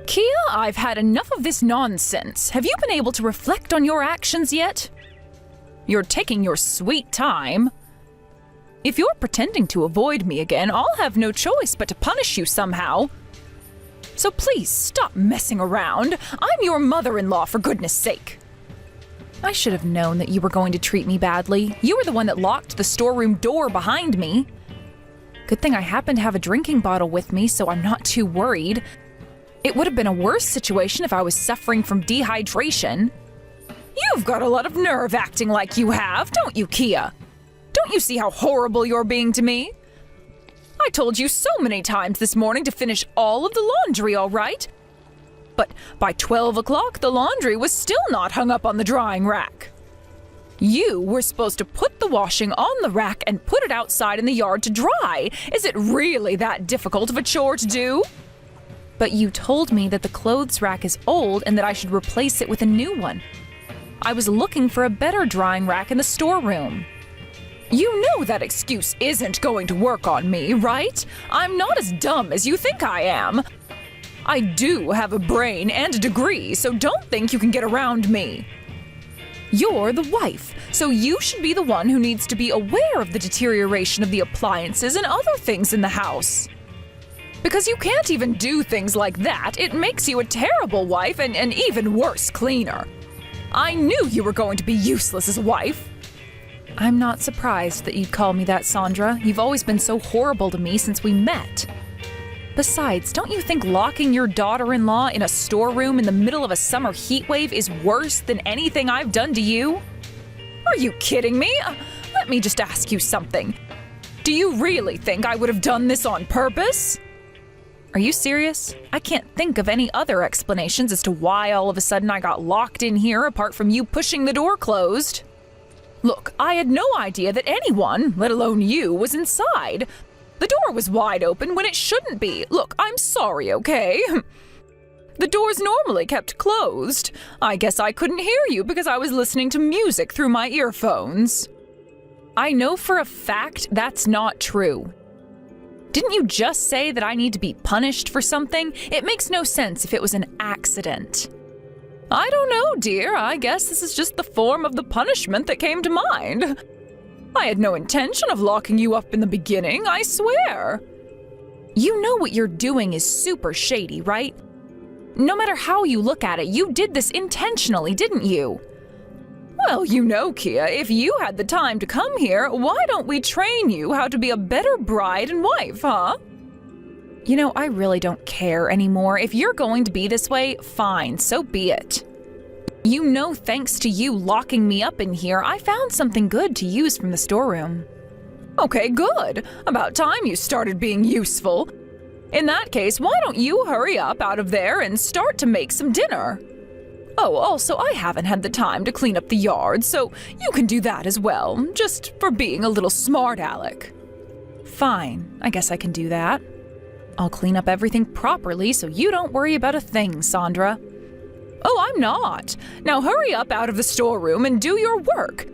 Kia, I've had enough of this nonsense. Have you been able to reflect on your actions yet? You're taking your sweet time. If you're pretending to avoid me again, I'll have no choice but to punish you somehow. So please stop messing around. I'm your mother-in-law, for goodness sake. I should have known that you were going to treat me badly. You were the one that locked the storeroom door behind me. Good thing I happen to have a drinking bottle with me, so I'm not too worried. It would have been a worse situation if I was suffering from dehydration. You've got a lot of nerve acting like you have, don't you, Kia? Don't you see how horrible you're being to me? I told you so many times this morning to finish all of the laundry, all right? But by 12 o'clock, the laundry was still not hung up on the drying rack. You were supposed to put the washing on the rack and put it outside in the yard to dry. Is it really that difficult of a chore to do? But you told me that the clothes rack is old and that I should replace it with a new one. I was looking for a better drying rack in the storeroom. You know that excuse isn't going to work on me, right? I'm not as dumb as you think I am. I do have a brain and a degree, so don't think you can get around me. You're the wife, so you should be the one who needs to be aware of the deterioration of the appliances and other things in the house. Because you can't even do things like that, it makes you a terrible wife and an even worse cleaner. I knew you were going to be useless as a wife. I'm not surprised that you'd call me that, Sandra. You've always been so horrible to me since we met. Besides, don't you think locking your daughter-in-law in a storeroom in the middle of a summer heat wave is worse than anything I've done to you? Are you kidding me? Let me just ask you something. Do you really think I would have done this on purpose? Are you serious? I can't think of any other explanations as to why all of a sudden I got locked in here apart from you pushing the door closed. Look, I had no idea that anyone, let alone you, was inside. The door was wide open when it shouldn't be. Look, I'm sorry, okay? The door's normally kept closed. I guess I couldn't hear you because I was listening to music through my earphones. I know for a fact that's not true. Didn't you just say that I need to be punished for something? It makes no sense if it was an accident. I don't know, dear. I guess this is just the form of the punishment that came to mind. I had no intention of locking you up in the beginning, I swear. You know what you're doing is super shady, right? No matter how you look at it, you did this intentionally, didn't you? Well, you know, Kia, if you had the time to come here, why don't we train you how to be a better bride and wife, huh? You know, I really don't care anymore. If you're going to be this way, fine, so be it. You know, thanks to you locking me up in here, I found something good to use from the storeroom. Okay, good. About time you started being useful. In that case, why don't you hurry up out of there and start to make some dinner? Oh, also, I haven't had the time to clean up the yard, so you can do that as well, just for being a little smart aleck. Fine, I guess I can do that. I'll clean up everything properly so you don't worry about a thing, Sandra. Oh, I'm not. Now hurry up out of the storeroom and do your work.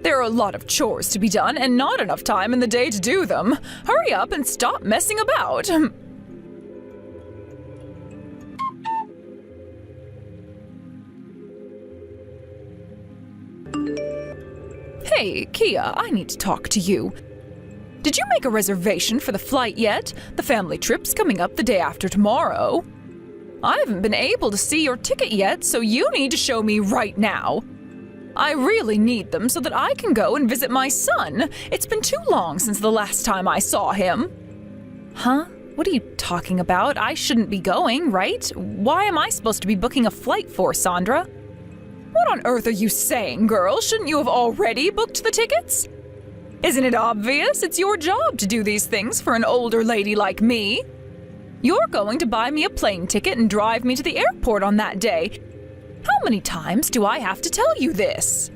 There are a lot of chores to be done and not enough time in the day to do them. Hurry up and stop messing about. Hey, Kia, I need to talk to you. Did you make a reservation for the flight yet? The family trip's coming up the day after tomorrow. I haven't been able to see your ticket yet, so you need to show me right now. I really need them so that I can go and visit my son. It's been too long since the last time I saw him. Huh? What are you talking about? I shouldn't be going, right? Why am I supposed to be booking a flight for, Sandra? What on earth are you saying, girl? Shouldn't you have already booked the tickets? Isn't it obvious? It's your job to do these things for an older lady like me. You're going to buy me a plane ticket and drive me to the airport on that day. How many times do I have to tell you this?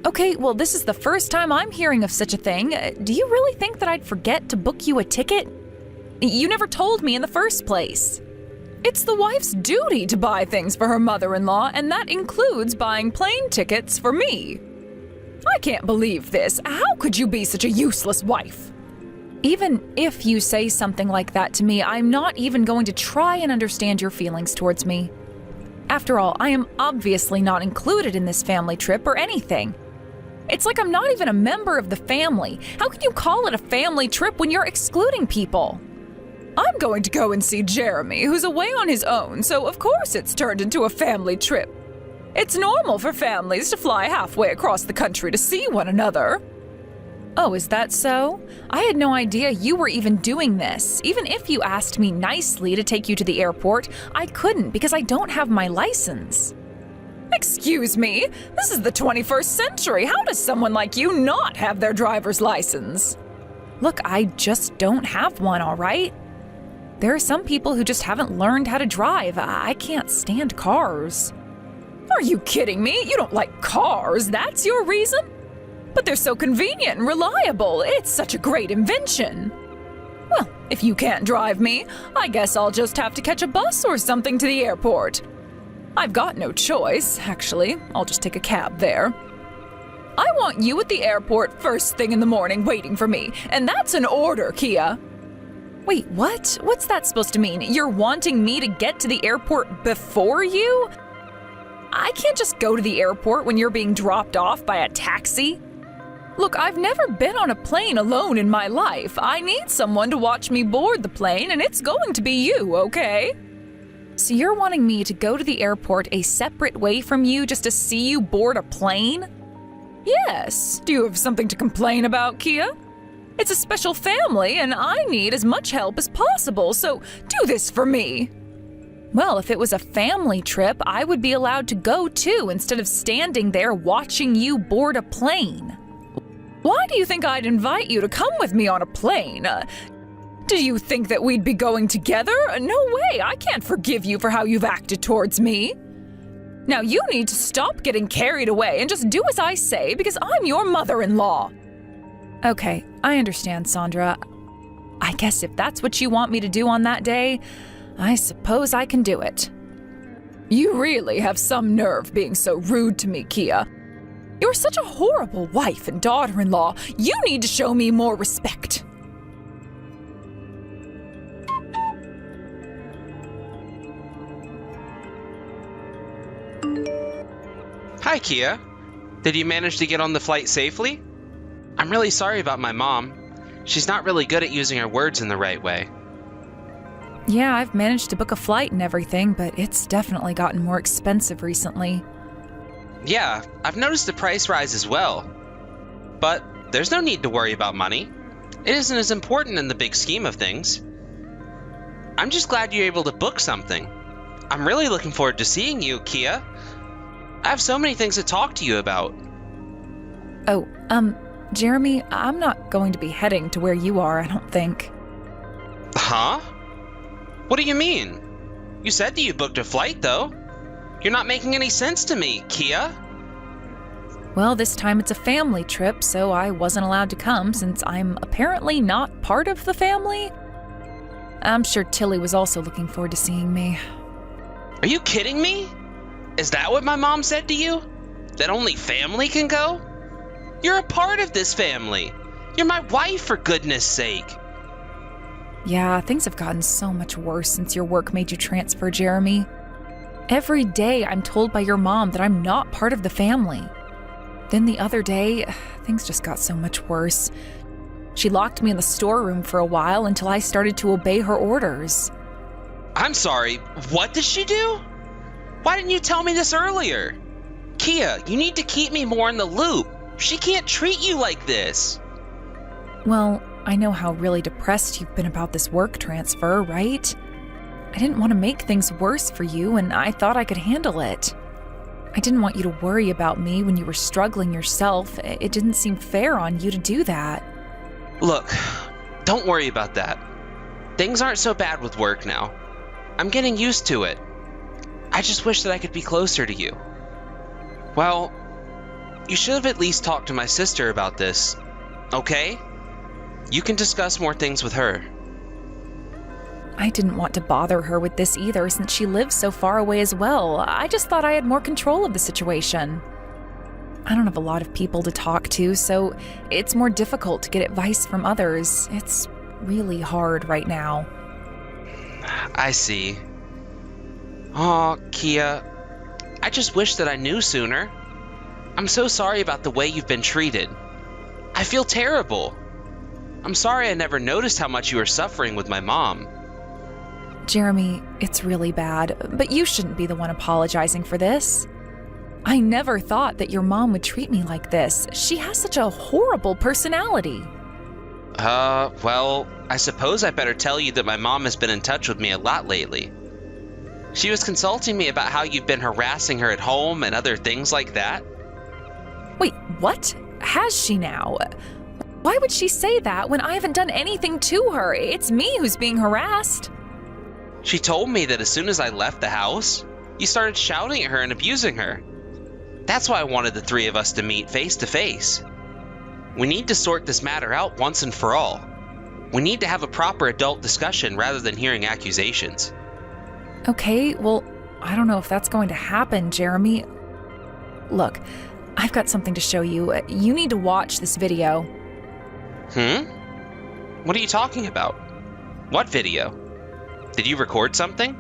Okay, well, this is the first time I'm hearing of such a thing. Do you really think that I'd forget to book you a ticket? You never told me in the first place. It's the wife's duty to buy things for her mother-in-law, and that includes buying plane tickets for me. I can't believe this. How could you be such a useless wife? Even if you say something like that to me, I'm not even going to try and understand your feelings towards me. After all, I am obviously not included in this family trip or anything. It's like I'm not even a member of the family. How can you call it a family trip when you're excluding people? I'm going to go and see Jeremy, who's away on his own, so of course it's turned into a family trip. It's normal for families to fly halfway across the country to see one another. Oh, is that so? I had no idea you were even doing this. Even if you asked me nicely to take you to the airport, I couldn't because I don't have my license. Excuse me? This is the 21st century. How does someone like you not have their driver's license? Look, I just don't have one, all right? There are some people who just haven't learned how to drive. I can't stand cars. Are you kidding me? You don't like cars, that's your reason? But they're so convenient and reliable. It's such a great invention. Well, if you can't drive me, I guess I'll just have to catch a bus or something to the airport. I've got no choice, actually. I'll just take a cab there. I want you at the airport first thing in the morning waiting for me, and that's an order, Kia. Wait, what? What's that supposed to mean? You're wanting me to get to the airport before you? I can't just go to the airport when you're being dropped off by a taxi. Look, I've never been on a plane alone in my life. I need someone to watch me board the plane, and it's going to be you, okay? So you're wanting me to go to the airport a separate way from you just to see you board a plane? Yes. Do you have something to complain about, Kia? It's a special family, and I need as much help as possible, so do this for me. Well, if it was a family trip, I would be allowed to go too instead of standing there watching you board a plane. Why do you think I'd invite you to come with me on a plane? Do you think that we'd be going together? No way, I can't forgive you for how you've acted towards me. Now you need to stop getting carried away and just do as I say because I'm your mother-in-law. Okay, I understand, Sandra. I guess if that's what you want me to do on that day, I suppose I can do it. You really have some nerve being so rude to me, Kia. You're such a horrible wife and daughter-in-law. You need to show me more respect. Hi, Kia. Did you manage to get on the flight safely? I'm really sorry about my mom. She's not really good at using her words in the right way. Yeah, I've managed to book a flight and everything, but it's definitely gotten more expensive recently. Yeah, I've noticed the price rise as well. But there's no need to worry about money. It isn't as important in the big scheme of things. I'm just glad you're able to book something. I'm really looking forward to seeing you, Kia. I have so many things to talk to you about. Oh, Jeremy, I'm not going to be heading to where you are, I don't think. Huh? What do you mean? You said that you booked a flight, though. You're not making any sense to me, Kia. Well, this time it's a family trip, so I wasn't allowed to come since I'm apparently not part of the family. I'm sure Tilly was also looking forward to seeing me. Are you kidding me? Is that what my mom said to you? That only family can go? You're a part of this family. You're my wife, for goodness sake. Yeah, things have gotten so much worse since your work made you transfer, Jeremy. Every day I'm told by your mom that I'm not part of the family. Then the other day, things just got so much worse. She locked me in the storeroom for a while until I started to obey her orders. I'm sorry, what did she do? Why didn't you tell me this earlier? Kia, you need to keep me more in the loop. She can't treat you like this. Well, I know how really depressed you've been about this work transfer, right? I didn't want to make things worse for you, and I thought I could handle it. I didn't want you to worry about me when you were struggling yourself. It didn't seem fair on you to do that. Look, don't worry about that. Things aren't so bad with work now. I'm getting used to it. I just wish that I could be closer to you. Well, you should have at least talked to my sister about this, okay? You can discuss more things with her. I didn't want to bother her with this either since she lives so far away as well. I just thought I had more control of the situation. I don't have a lot of people to talk to, so it's more difficult to get advice from others. It's really hard right now. I see. Aw, Kia, I just wish that I knew sooner. I'm so sorry about the way you've been treated. I feel terrible. I'm sorry I never noticed how much you were suffering with my mom. Jeremy, it's really bad, but you shouldn't be the one apologizing for this. I never thought that your mom would treat me like this. She has such a horrible personality. Well, I suppose I better tell you that my mom has been in touch with me a lot lately. She was consulting me about how you've been harassing her at home and other things like that. Wait, what? Has she now? Why would she say that when I haven't done anything to her? It's me who's being harassed. She told me that as soon as I left the house, you started shouting at her and abusing her. That's why I wanted the three of us to meet face to face. We need to sort this matter out once and for all. We need to have a proper adult discussion rather than hearing accusations. Okay, well, I don't know if that's going to happen, Jeremy. Look, I've got something to show you. You need to watch this video. What are you talking about? What video? Did you record something?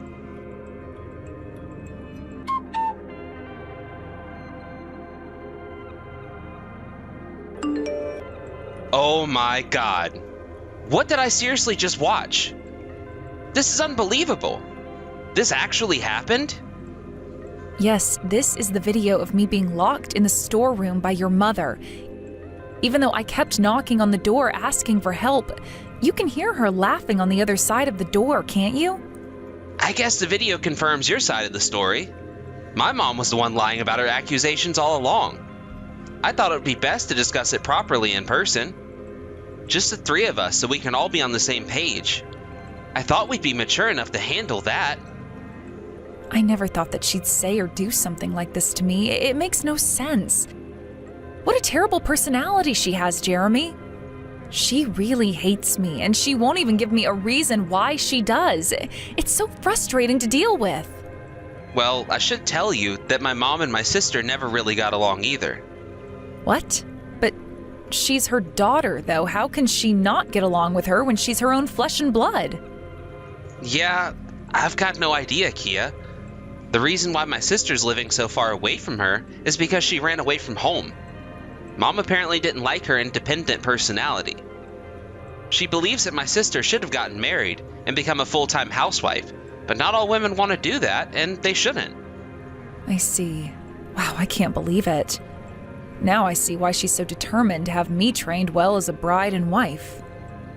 Oh my God. What did I seriously just watch? This is unbelievable. This actually happened? Yes, this is the video of me being locked in the storeroom by your mother. Even though I kept knocking on the door asking for help, you can hear her laughing on the other side of the door, can't you? I guess the video confirms your side of the story. My mom was the one lying about her accusations all along. I thought it would be best to discuss it properly in person. Just the three of us so we can all be on the same page. I thought we'd be mature enough to handle that. I never thought that she'd say or do something like this to me. It makes no sense. What a terrible personality she has, Jeremy. She really hates me, and she won't even give me a reason why she does. It's so frustrating to deal with. Well, I should tell you that my mom and my sister never really got along either. What? But she's her daughter, though. How can she not get along with her when she's her own flesh and blood? Yeah, I've got no idea, Kia. The reason why my sister's living so far away from her is because she ran away from home. Mom apparently didn't like her independent personality. She believes that my sister should have gotten married and become a full-time housewife, but not all women want to do that, and they shouldn't. I see. Wow, I can't believe it. Now I see why she's so determined to have me trained well as a bride and wife.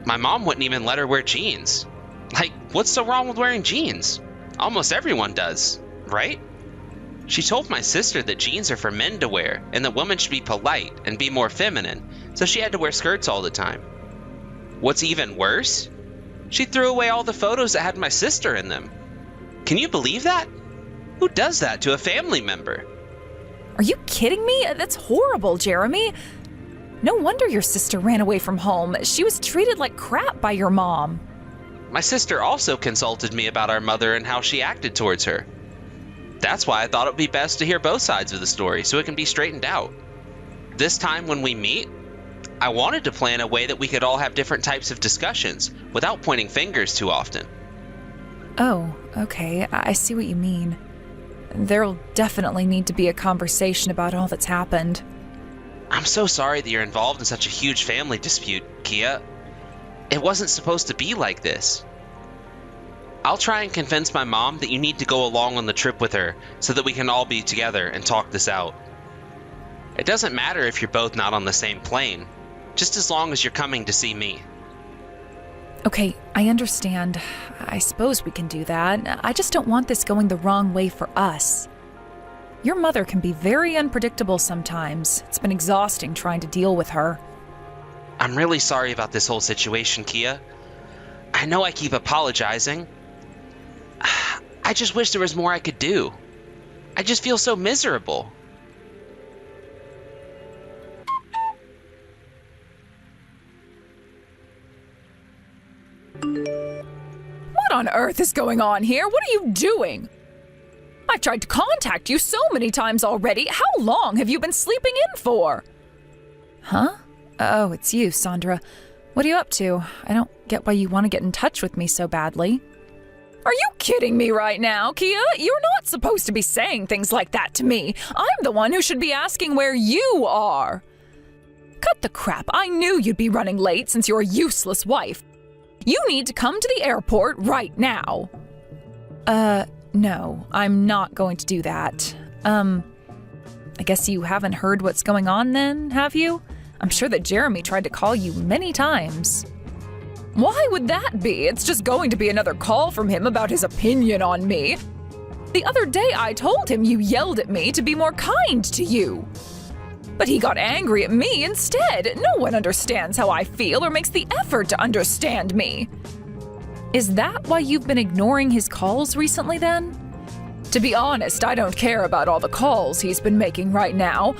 My mom wouldn't even let her wear jeans. Like, what's so wrong with wearing jeans? Almost everyone does, right? She told my sister that jeans are for men to wear and that women should be polite and be more feminine, so she had to wear skirts all the time. What's even worse? She threw away all the photos that had my sister in them. Can you believe that? Who does that to a family member? Are you kidding me? That's horrible, Jeremy. No wonder your sister ran away from home. She was treated like crap by your mom. My sister also consulted me about our mother and how she acted towards her. That's why I thought it would be best to hear both sides of the story so it can be straightened out. This time when we meet, I wanted to plan a way that we could all have different types of discussions without pointing fingers too often. Oh, okay. I see what you mean. There'll definitely need to be a conversation about all that's happened. I'm so sorry that you're involved in such a huge family dispute, Kia. It wasn't supposed to be like this. I'll try and convince my mom that you need to go along on the trip with her so that we can all be together and talk this out. It doesn't matter if you're both not on the same plane, just as long as you're coming to see me. Okay, I understand. I suppose we can do that. I just don't want this going the wrong way for us. Your mother can be very unpredictable sometimes. It's been exhausting trying to deal with her. I'm really sorry about this whole situation, Kia. I know I keep apologizing. I just wish there was more I could do. I just feel so miserable. What on earth is going on here? What are you doing? I've tried to contact you so many times already. How long have you been sleeping in for? Huh? Oh, it's you, Sandra. What are you up to? I don't get why you want to get in touch with me so badly. Are you kidding me right now, Kia? You're not supposed to be saying things like that to me. I'm the one who should be asking where you are. Cut the crap. I knew you'd be running late since you're a useless wife. You need to come to the airport right now. No, I'm not going to do that. I guess you haven't heard what's going on then, have you? I'm sure that Jeremy tried to call you many times. Why would that be? It's just going to be another call from him about his opinion on me. The other day I told him you yelled at me to be more kind to you. But he got angry at me instead. No one understands how I feel or makes the effort to understand me. Is that why you've been ignoring his calls recently then? To be honest, I don't care about all the calls he's been making right now.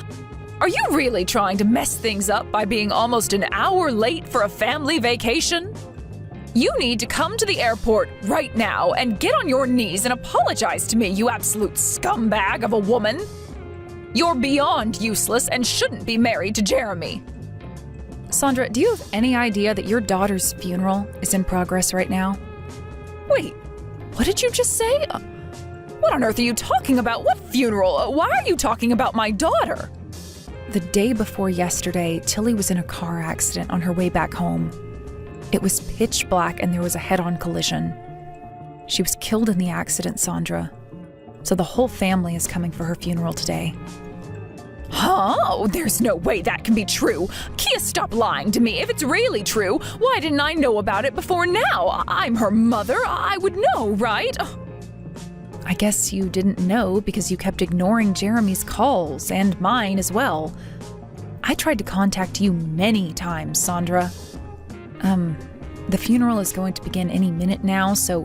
Are you really trying to mess things up by being almost an hour late for a family vacation? You need to come to the airport right now and get on your knees and apologize to me, you absolute scumbag of a woman. You're beyond useless and shouldn't be married to Jeremy. Sandra, do you have any idea that your daughter's funeral is in progress right now? Wait, what did you just say? What on earth are you talking about? What funeral? Why are you talking about my daughter? The day before yesterday, Tilly was in a car accident on her way back home. It was pitch black and there was a head-on collision. She was killed in the accident, Sandra. So the whole family is coming for her funeral today. Huh? Oh, there's no way that can be true. Kia, stop lying to me. If it's really true, why didn't I know about it before now? I'm her mother. I would know, right? I guess you didn't know because you kept ignoring Jeremy's calls and mine as well. I tried to contact you many times, Sandra. The funeral is going to begin any minute now, so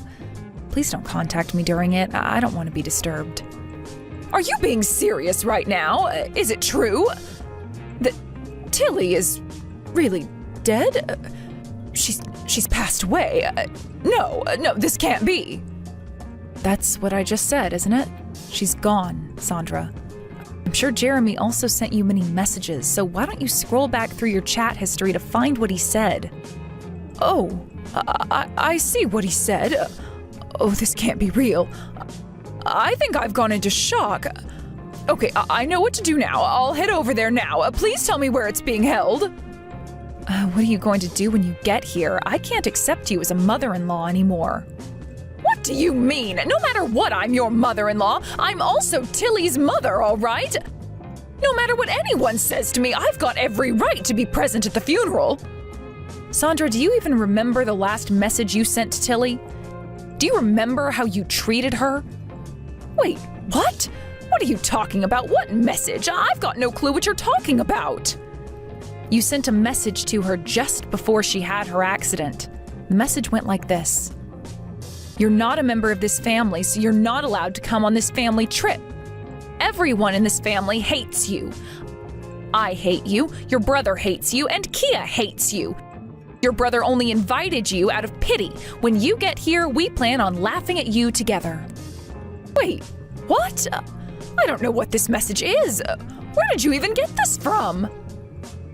please don't contact me during it. I don't want to be disturbed. Are you being serious right now? Is it true that Tilly is really dead? She's passed away. No, this can't be. That's what I just said, isn't it? She's gone, Sandra. I'm sure Jeremy also sent you many messages, so why don't you scroll back through your chat history to find what he said? Oh, I see what he said. Oh, this can't be real. I think I've gone into shock. Okay, I know what to do now. I'll head over there now. Please tell me where it's being held. What are you going to do when you get here? I can't accept you as a mother-in-law anymore. What do you mean? No matter what, I'm your mother-in-law. I'm also Tilly's mother, all right? No matter what anyone says to me, I've got every right to be present at the funeral. Sandra, do you even remember the last message you sent to Tilly? Do you remember how you treated her? Wait, what? What are you talking about? What message? I've got no clue what you're talking about. You sent a message to her just before she had her accident. The message went like this. You're not a member of this family, so you're not allowed to come on this family trip. Everyone in this family hates you. I hate you, your brother hates you, and Kia hates you. Your brother only invited you out of pity. When you get here, we plan on laughing at you together. Wait, what? I don't know what this message is. Where did you even get this from?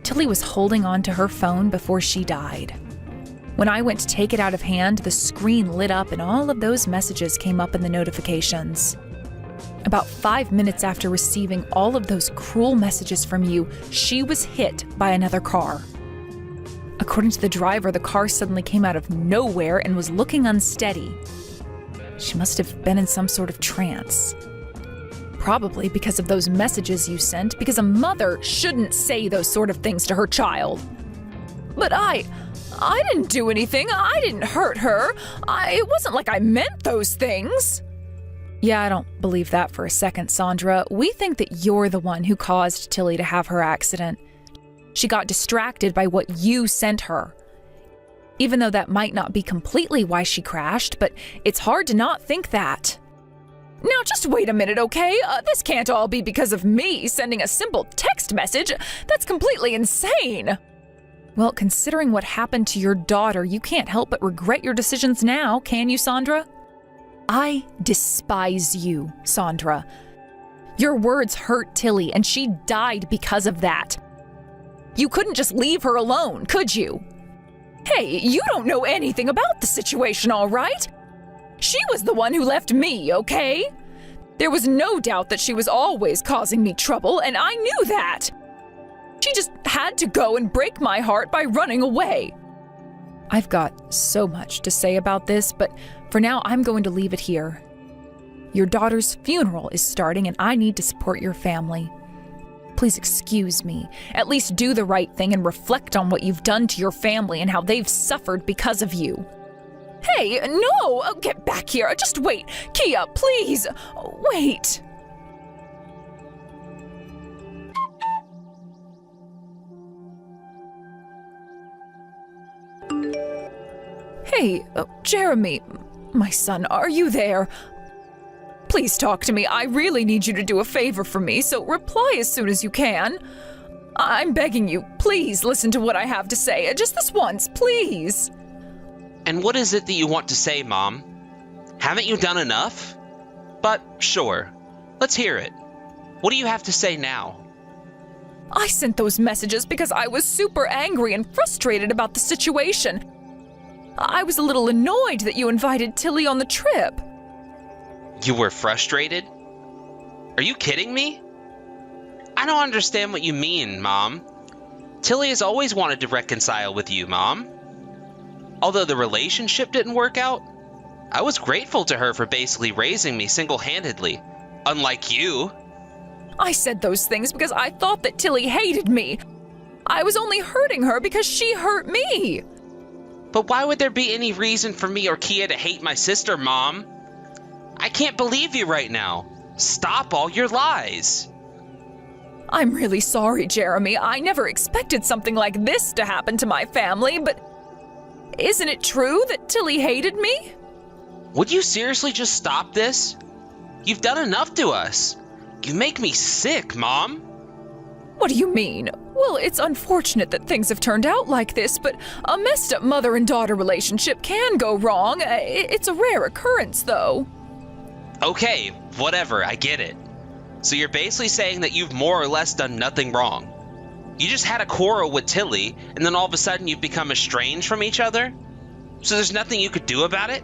Tilly was holding on to her phone before she died. When I went to take it out of hand, the screen lit up and all of those messages came up in the notifications. About 5 minutes after receiving all of those cruel messages from you, she was hit by another car. According to the driver, the car suddenly came out of nowhere and was looking unsteady. She must have been in some sort of trance. Probably because of those messages you sent, because a mother shouldn't say those sort of things to her child. But I didn't do anything. I didn't hurt her. It wasn't like I meant those things. Yeah, I don't believe that for a second, Sandra. We think that you're the one who caused Tilly to have her accident. She got distracted by what you sent her. Even though that might not be completely why she crashed, but it's hard to not think that. Now just wait a minute, okay? This can't all be because of me sending a simple text message. That's completely insane. Well, considering what happened to your daughter, you can't help but regret your decisions now, can you, Sandra? I despise you, Sandra. Your words hurt Tilly, and she died because of that. You couldn't just leave her alone, could you? Hey, you don't know anything about the situation, all right? She was the one who left me, okay? There was no doubt that she was always causing me trouble, and I knew that. She just had to go and break my heart by running away. I've got so much to say about this, but for now I'm going to leave it here. Your daughter's funeral is starting, and I need to support your family. Please excuse me. At least do the right thing and reflect on what you've done to your family and how they've suffered because of you. Hey, no! Get back here. Just wait. Kia, please. Wait. Hey, Jeremy, my son, are you there? Please talk to me. I really need you to do a favor for me, so reply as soon as you can. I'm begging you, please listen to what I have to say. Just this once, please. And what is it that you want to say, Mom? Haven't you done enough? But sure, let's hear it. What do you have to say now? I sent those messages because I was super angry and frustrated about the situation. I was a little annoyed that you invited Tilly on the trip. You were frustrated? Are you kidding me? I don't understand what you mean, Mom. Tilly has always wanted to reconcile with you, Mom. Although the relationship didn't work out, I was grateful to her for basically raising me single-handedly, unlike you. I said those things because I thought that Tilly hated me. I was only hurting her because she hurt me. But why would there be any reason for me or Kia to hate my sister, Mom? I can't believe you right now. Stop all your lies. I'm really sorry, Jeremy. I never expected something like this to happen to my family, but isn't it true that Tilly hated me? Would you seriously just stop this? You've done enough to us. You make me sick, Mom. What do you mean? Well, it's unfortunate that things have turned out like this, but a messed up mother and daughter relationship can go wrong. It's a rare occurrence, though. Okay, whatever, I get it. So you're basically saying that you've more or less done nothing wrong. You just had a quarrel with Tilly, and then all of a sudden you've become estranged from each other? So there's nothing you could do about it?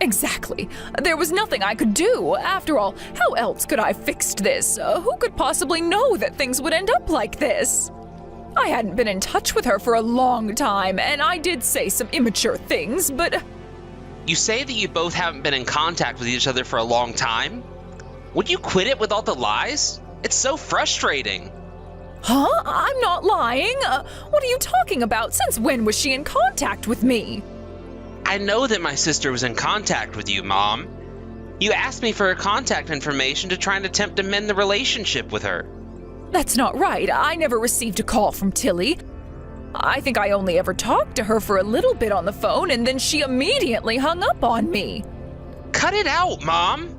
Exactly. There was nothing I could do. After all, how else could I have fixed this? Who could possibly know that things would end up like this? I hadn't been in touch with her for a long time, and I did say some immature things, but... You say that you both haven't been in contact with each other for a long time? Would you quit it with all the lies? It's so frustrating. Huh? I'm not lying. What are you talking about? Since when was she in contact with me? I know that my sister was in contact with you, Mom. You asked me for her contact information to try and attempt to mend the relationship with her. That's not right. I never received a call from Tilly. I think I only ever talked to her for a little bit on the phone, and then she immediately hung up on me. Cut it out, Mom.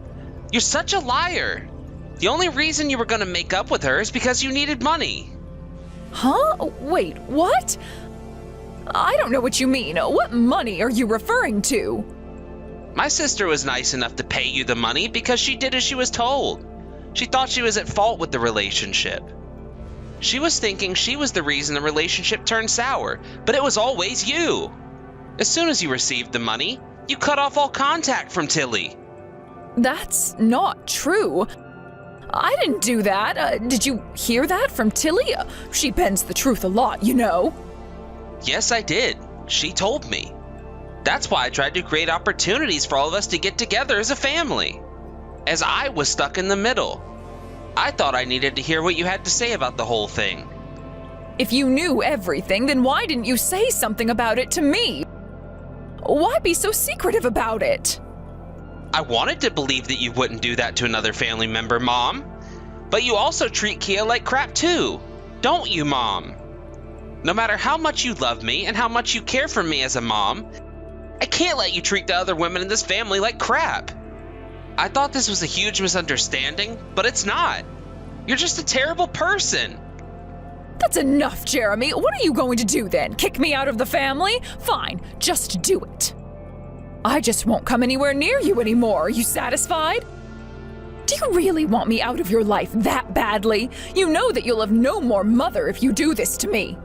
You're such a liar. The only reason you were going to make up with her is because you needed money. Huh? Wait, what? I don't know what you mean. What money are you referring to? My sister was nice enough to pay you the money because she did as she was told. She thought she was at fault with the relationship. She was thinking she was the reason the relationship turned sour, but it was always you. As soon as you received the money, you cut off all contact from Tilly. That's not true. I didn't do that. Did you hear that from Tilly? She bends the truth a lot, you know. Yes, I did. She told me. That's why I tried to create opportunities for all of us to get together as a family. As I was stuck in the middle. I thought I needed to hear what you had to say about the whole thing. If you knew everything, then why didn't you say something about it to me? Why be so secretive about it? I wanted to believe that you wouldn't do that to another family member, Mom. But you also treat Kia like crap too, don't you, Mom? No matter how much you love me and how much you care for me as a mom, I can't let you treat the other women in this family like crap. I thought this was a huge misunderstanding, but it's not. You're just a terrible person. That's enough, Jeremy. What are you going to do then? Kick me out of the family? Fine, just do it. I just won't come anywhere near you anymore. Are you satisfied? Do you really want me out of your life that badly? You know that you'll have no more mother if you do this to me.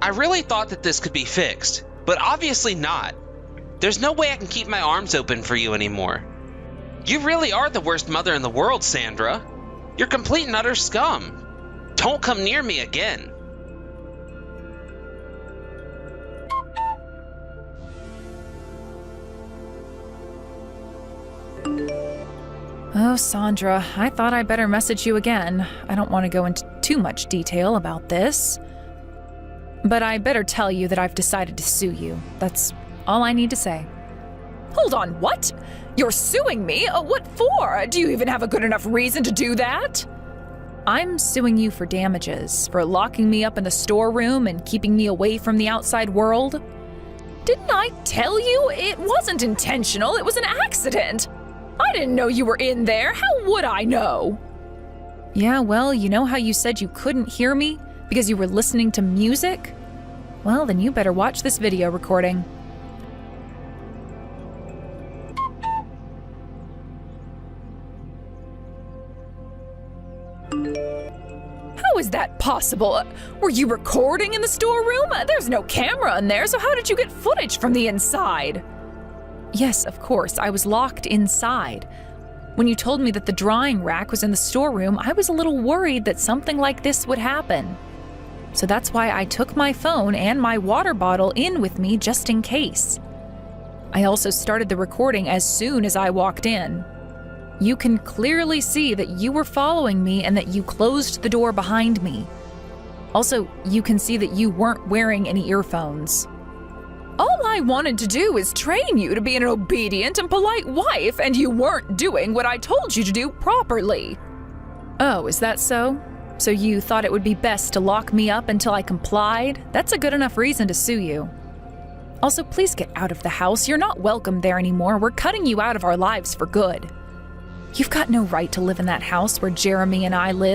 I really thought that this could be fixed, but obviously not. There's no way I can keep my arms open for you anymore. You really are the worst mother in the world, Sandra. You're complete and utter scum. Don't come near me again. Oh, Sandra, I thought I'd better message you again. I don't want to go into too much detail about this. But I better tell you that I've decided to sue you. That's all I need to say. Hold on, what? You're suing me? What for? Do you even have a good enough reason to do that? I'm suing you for damages, for locking me up in the storeroom and keeping me away from the outside world. Didn't I tell you? It wasn't intentional, it was an accident. I didn't know you were in there. How would I know? Yeah, well, you know how you said you couldn't hear me because you were listening to music? Well, then you better watch this video recording. How is that possible? Were you recording in the storeroom? There's no camera in there, so how did you get footage from the inside? Yes, of course, I was locked inside. When you told me that the drying rack was in the storeroom, I was a little worried that something like this would happen. So that's why I took my phone and my water bottle in with me just in case. I also started the recording as soon as I walked in. You can clearly see that you were following me and that you closed the door behind me. Also, you can see that you weren't wearing any earphones. All I wanted to do is train you to be an obedient and polite wife, and you weren't doing what I told you to do properly. Oh, is that so? So you thought it would be best to lock me up until I complied? That's a good enough reason to sue you. Also, please get out of the house. You're not welcome there anymore. We're cutting you out of our lives for good. You've got no right to live in that house where Jeremy and I live.